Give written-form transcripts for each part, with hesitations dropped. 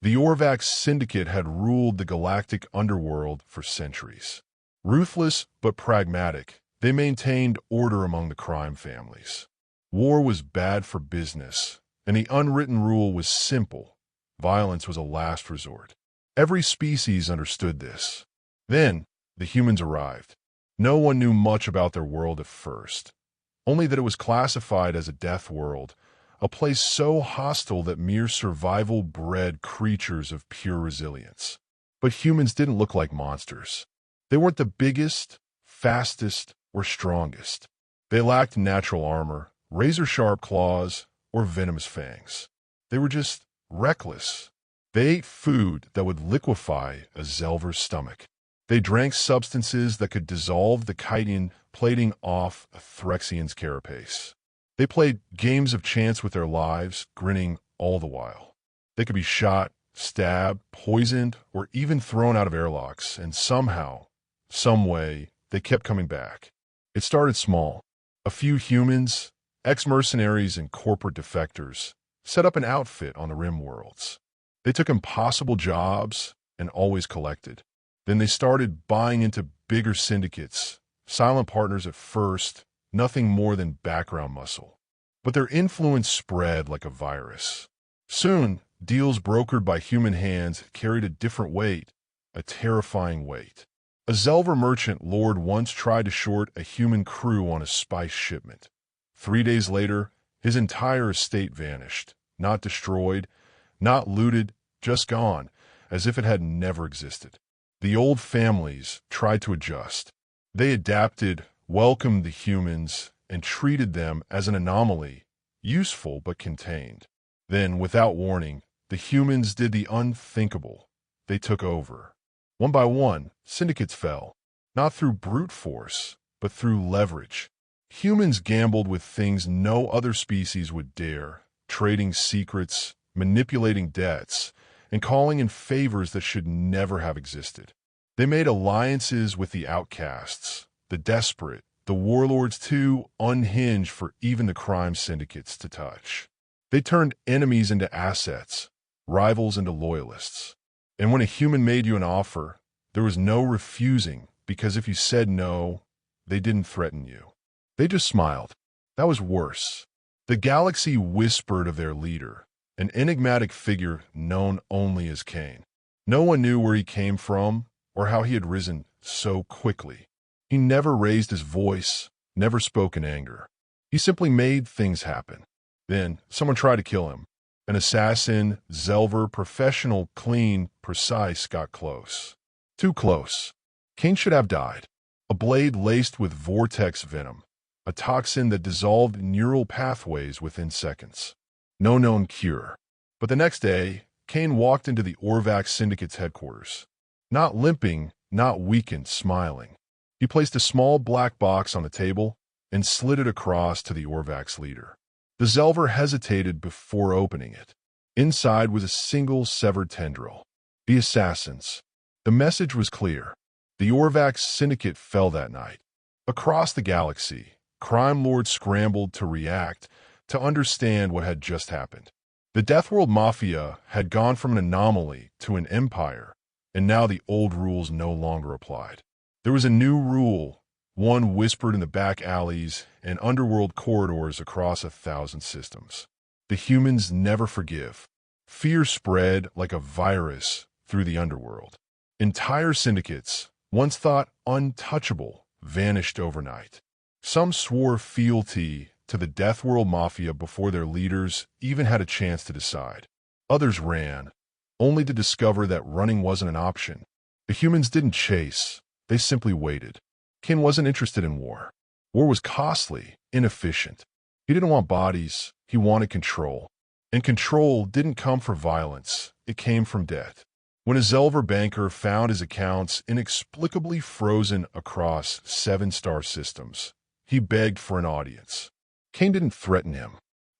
The Orvax syndicate had ruled the galactic underworld for centuries. Ruthless but pragmatic, they maintained order among the crime families. War was bad for business, and the unwritten rule was simple: violence was a last resort. Every species understood this. Then, the humans arrived. No one knew much about their world at first, only that it was classified as a death world, a place so hostile that mere survival bred creatures of pure resilience. But humans didn't look like monsters. They weren't the biggest, fastest, or strongest. They lacked natural armor, razor-sharp claws, or venomous fangs. They were just reckless. They ate food that would liquefy a Zelver's stomach. They drank substances that could dissolve the chitin plating off a Threxian's carapace. They played games of chance with their lives, grinning all the while. They could be shot, stabbed, poisoned, or even thrown out of airlocks, and somehow, some way, they kept coming back. It started small. A few humans, ex-mercenaries and corporate defectors, set up an outfit on the Rim worlds. They took impossible jobs and always collected. Then they started buying into bigger syndicates, silent partners at first, nothing more than background muscle. But their influence spread like a virus. Soon, deals brokered by human hands carried a different weight, a terrifying weight. A Zelver merchant lord once tried to short a human crew on a spice shipment. 3 days later, his entire estate vanished, not destroyed, not looted, just gone, as if it had never existed. The old families tried to adjust. They adapted, welcomed the humans, and treated them as an anomaly, useful but contained. Then, without warning, the humans did the unthinkable. They took over. One by one, syndicates fell, not through brute force, but through leverage. Humans gambled with things no other species would dare, trading secrets, manipulating debts, and calling in favors that should never have existed. They made alliances with the outcasts, the desperate, the warlords too unhinged for even the crime syndicates to touch. They turned enemies into assets, rivals into loyalists. And when a human made you an offer, there was no refusing, because if you said no, they didn't threaten you. They just smiled. That was worse. The galaxy whispered of their leader, an enigmatic figure known only as Kane. No one knew where he came from or how he had risen so quickly. He never raised his voice, never spoke in anger. He simply made things happen. Then someone tried to kill him. An assassin, Zelver, professional, clean, precise, got close. Too close. Kane should have died. A blade laced with vortex venom, a toxin that dissolved neural pathways within seconds. No known cure. But the next day, Kane walked into the Orvax Syndicate's headquarters. Not limping, not weakened, smiling. He placed a small black box on the table and slid it across to the Orvax leader. The Zelver hesitated before opening it. Inside was a single severed tendril. The assassins. The message was clear. The Orvax Syndicate fell that night. Across the galaxy, crime lords scrambled to react, to understand what had just happened. The Deathworld Mafia had gone from an anomaly to an empire, and now the old rules no longer applied. There was a new rule, one whispered in the back alleys and underworld corridors across 1,000 systems. The humans never forgive. Fear spread like a virus through the underworld. Entire syndicates, once thought untouchable, vanished overnight. Some swore fealty to the Deathworld Mafia before their leaders even had a chance to decide. Others ran, only to discover that running wasn't an option. The humans didn't chase, they simply waited. Kane wasn't interested in war. War was costly, inefficient. He didn't want bodies, he wanted control. And control didn't come from violence, it came from debt. When a Zelver banker found his accounts inexplicably frozen across 7-star systems, he begged for an audience. Kane didn't threaten him.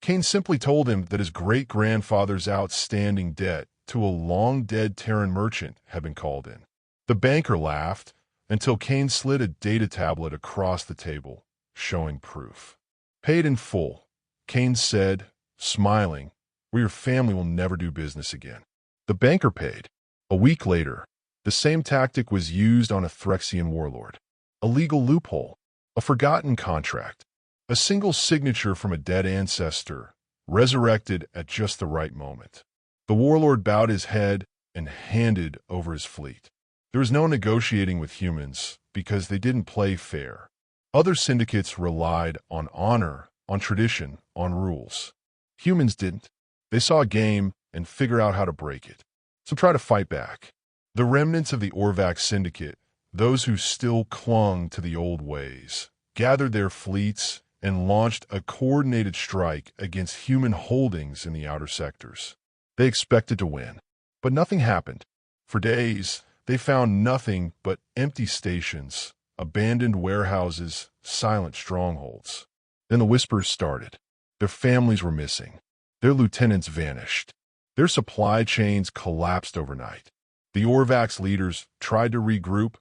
Kane simply told him that his great-grandfather's outstanding debt to a long-dead Terran merchant had been called in. The banker laughed until Kane slid a data tablet across the table, showing proof. Paid in full, Kane said, smiling, "Or your family will never do business again." The banker paid. A week later, the same tactic was used on a Threxian warlord. A legal loophole, a forgotten contract, a single signature from a dead ancestor, resurrected at just the right moment. The warlord bowed his head and handed over his fleet. There was no negotiating with humans because they didn't play fair. Other syndicates relied on honor, on tradition, on rules. Humans didn't. They saw a game and figured out how to break it. So try to fight back. The remnants of the Orvax syndicate, those who still clung to the old ways, gathered their fleets and launched a coordinated strike against human holdings in the outer sectors. They expected to win, but nothing happened. For days, they found nothing but empty stations, abandoned warehouses, silent strongholds. Then the whispers started. Their families were missing. Their lieutenants vanished. Their supply chains collapsed overnight. The Orvax leaders tried to regroup,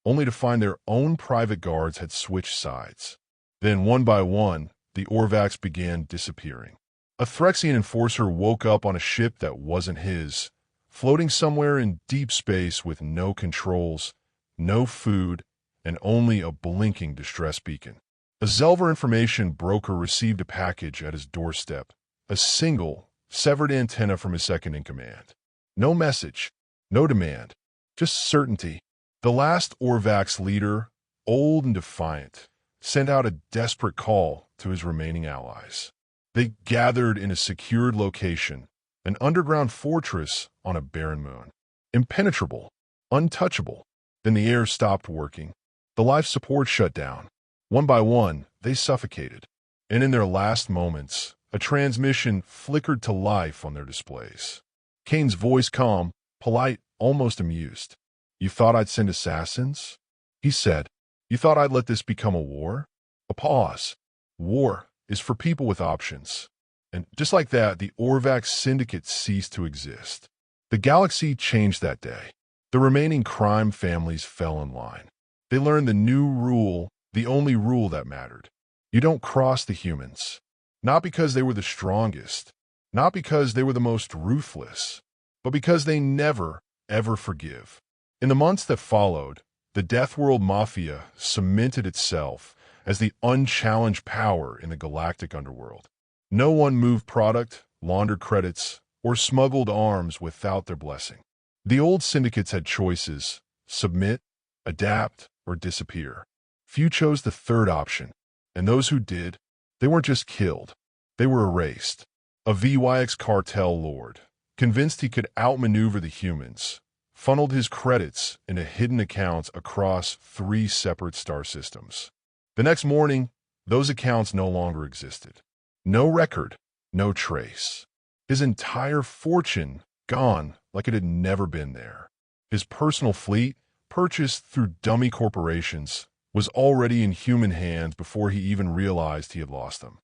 only to find their own private guards had switched sides. Then, one by one, the Orvax began disappearing. A Threxian enforcer woke up on a ship that wasn't his, floating somewhere in deep space with no controls, no food, and only a blinking distress beacon. A Zelver information broker received a package at his doorstep, a single, severed antenna from his second-in-command. No message, no demand, just certainty. The last Orvax leader, old and defiant, sent out a desperate call to his remaining allies. They gathered in a secured location, an underground fortress on a barren moon. Impenetrable, untouchable. Then the air stopped working. The life support shut down. One by one, they suffocated. And in their last moments, a transmission flickered to life on their displays. Kane's voice calm, polite, almost amused. "You thought I'd send assassins?" He said. "You thought I'd let this become a war?" A pause. War is for people with options. And just like that, the Orvax syndicate ceased to exist. The galaxy changed that day. The remaining crime families fell in line. They learned the new rule, the only rule that mattered. You don't cross the humans. Not because they were the strongest, not because they were the most ruthless, but because they never, ever forgive. In the months that followed, the Deathworld Mafia cemented itself as the unchallenged power in the Galactic Underworld. No one moved product, laundered credits, or smuggled arms without their blessing. The old syndicates had choices: submit, adapt, or disappear. Few chose the third option, and those who did, they weren't just killed, they were erased. A VYX cartel lord, convinced he could outmaneuver the humans, funneled his credits into hidden accounts across 3 separate star systems. The next morning, those accounts no longer existed. No record, no trace. His entire fortune gone like it had never been there. His personal fleet, purchased through dummy corporations, was already in human hands before he even realized he had lost them.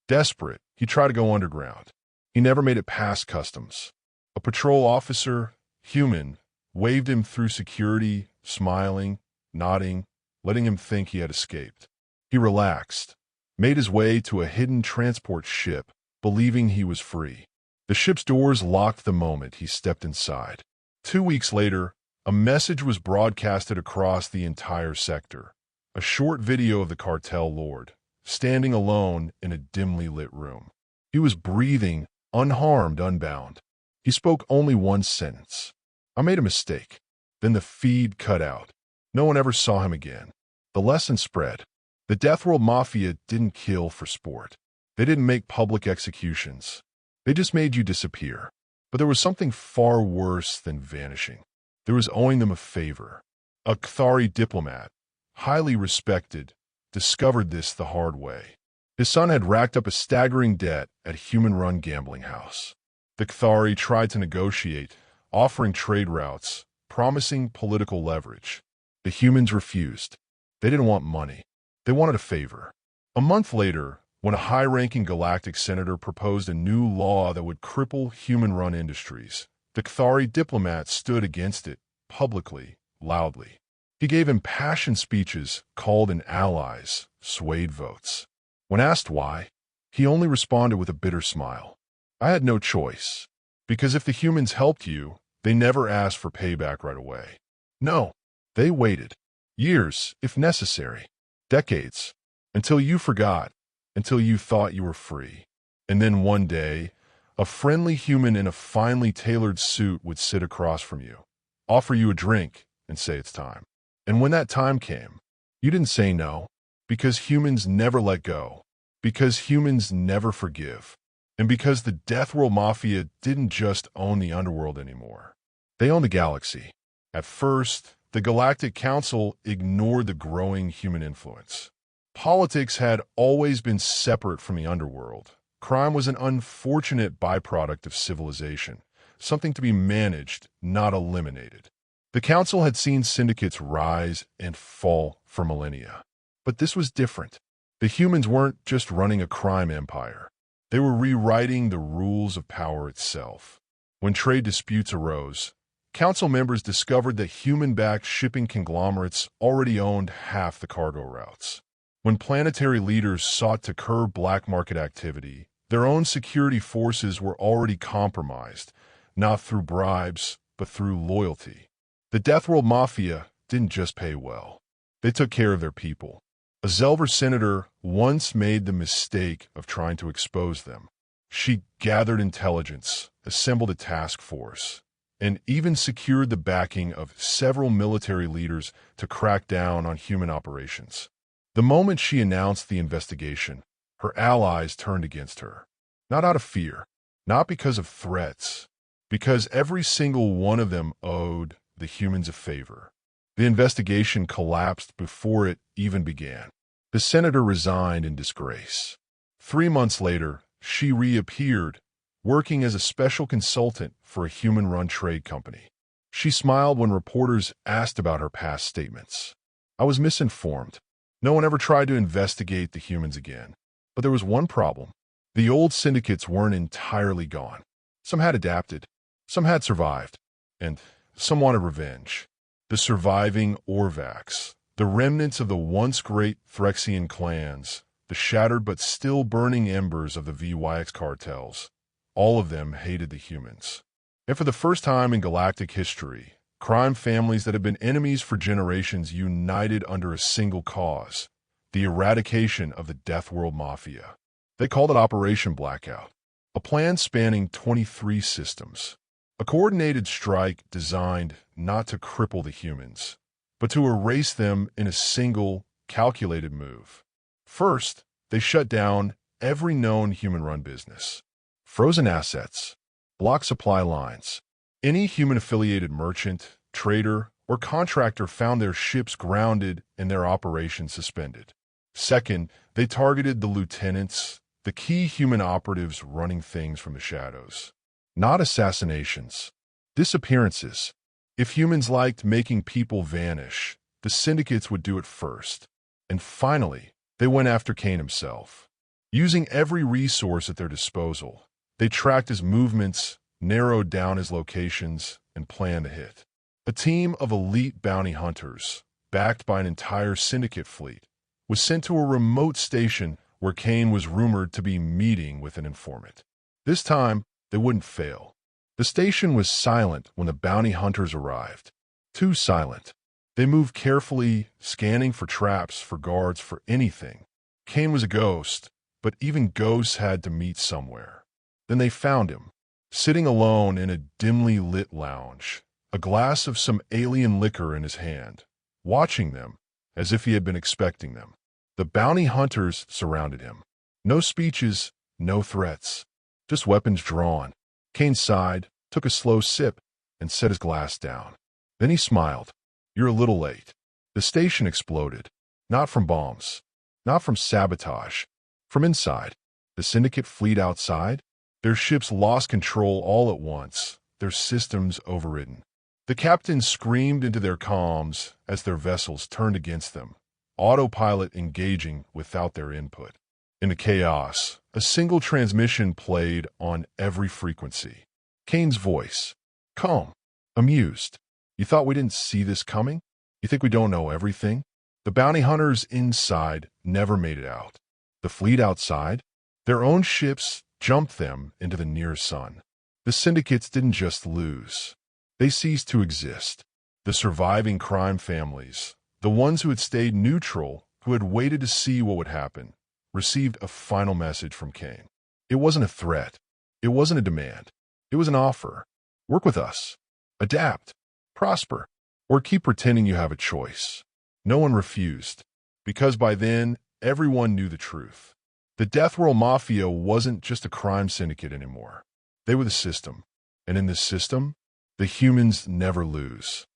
Desperate, he tried to go underground. He never made it past customs. A patrol officer, human, waved him through security, smiling, nodding, letting him think he had escaped. He relaxed, made his way to a hidden transport ship, believing he was free. The ship's doors locked the moment he stepped inside. 2 weeks later, a message was broadcasted across the entire sector. A short video of the cartel lord, standing alone in a dimly lit room. He was breathing, unharmed, unbound. He spoke only one sentence. "I made a mistake." Then the feed cut out. No one ever saw him again. The lesson spread. The Deathworld Mafia didn't kill for sport. They didn't make public executions. They just made you disappear. But there was something far worse than vanishing. There was owing them a favor. A Cathari diplomat, highly respected, discovered this the hard way. His son had racked up a staggering debt at a human-run gambling house. The Cathari tried to negotiate, offering trade routes, promising political leverage. The humans refused. They didn't want money. They wanted a favor. A month later, when a high-ranking Galactic senator proposed a new law that would cripple human-run industries, the Cathari diplomat stood against it, publicly, loudly. He gave impassioned speeches, called in allies, swayed votes. When asked why, he only responded with a bitter smile. "I had no choice. Because if the humans helped you, They never asked for payback right away. No, they waited. Years, if necessary. Decades. Until you forgot. Until you thought you were free. And then one day, a friendly human in a finely tailored suit would sit across from you, offer you a drink, and say it's time. And when that time came, you didn't say no, because humans never let go, because humans never forgive, and because the Deathworld Mafia didn't just own the Underworld anymore. They owned the galaxy. At first, the Galactic Council ignored the growing human influence. Politics had always been separate from the Underworld. Crime was an unfortunate byproduct of civilization, something to be managed, not eliminated. The Council had seen syndicates rise and fall for millennia. But this was different. The humans weren't just running a crime empire. They were rewriting the rules of power itself. When trade disputes arose, Council members discovered that human-backed shipping conglomerates already owned half the cargo routes. When planetary leaders sought to curb black market activity, their own security forces were already compromised, not through bribes, but through loyalty. The Deathworld Mafia didn't just pay well. They took care of their people. A Zelver senator once made the mistake of trying to expose them. She gathered intelligence, assembled a task force, and even secured the backing of several military leaders to crack down on human operations. The moment she announced the investigation, her allies turned against her. Not out of fear, not because of threats, because every single one of them owed the humans a favor. The investigation collapsed before it even began. The senator resigned in disgrace. 3 months later, she reappeared, working as a special consultant for a human-run trade company. She smiled when reporters asked about her past statements. I was misinformed. No one ever tried to investigate the humans again. But there was one problem. The old syndicates weren't entirely gone. Some had adapted, some had survived, and some wanted revenge. The surviving Orvax, the remnants of the once great Threxian clans, the shattered but still burning embers of the VYX cartels, all of them hated the humans. And for the first time in galactic history, crime families that had been enemies for generations united under a single cause, the eradication of the Deathworld Mafia. They called it Operation Blackout, a plan spanning 23 systems. A coordinated strike designed not to cripple the humans, but to erase them in a single, calculated move. First, they shut down every known human-run business. Frozen assets, blocked supply lines. Any human-affiliated merchant, trader, or contractor found their ships grounded and their operations suspended. Second, they targeted the lieutenants, the key human operatives running things from the shadows. Not assassinations, disappearances. If humans liked making people vanish, the syndicates would do it first. And finally, they went after Kane himself. Using every resource at their disposal, they tracked his movements, narrowed down his locations, and planned the hit. A team of elite bounty hunters, backed by an entire syndicate fleet, was sent to a remote station where Kane was rumored to be meeting with an informant. This time, they wouldn't fail. The station was silent when the bounty hunters arrived. Too silent. They moved carefully, scanning for traps, for guards, for anything. Kane was a ghost, but even ghosts had to meet somewhere. Then they found him, sitting alone in a dimly lit lounge, a glass of some alien liquor in his hand, watching them as if he had been expecting them. The bounty hunters surrounded him. No speeches, no threats, just weapons drawn. Kane sighed, took a slow sip, and set his glass down. Then he smiled. You're a little late. The station exploded. Not from bombs. Not from sabotage. From inside. The syndicate fleet outside. Their ships lost control all at once, their systems overridden. The captains screamed into their comms as their vessels turned against them, autopilot engaging without their input. In the chaos, a single transmission played on every frequency. Kane's voice. Calm. Amused. You thought we didn't see this coming? You think we don't know everything? The bounty hunters inside never made it out. The fleet outside? Their own ships jumped them into the near sun. The syndicates didn't just lose. They ceased to exist. The surviving crime families, the ones who had stayed neutral, who had waited to see what would happen, received a final message from Kane. It wasn't a threat. It wasn't a demand. It was an offer. Work with us. Adapt. Prosper. Or keep pretending you have a choice. No one refused, because by then, everyone knew the truth. The Deathworld Mafia wasn't just a crime syndicate anymore. They were the system. And in this system, the humans never lose.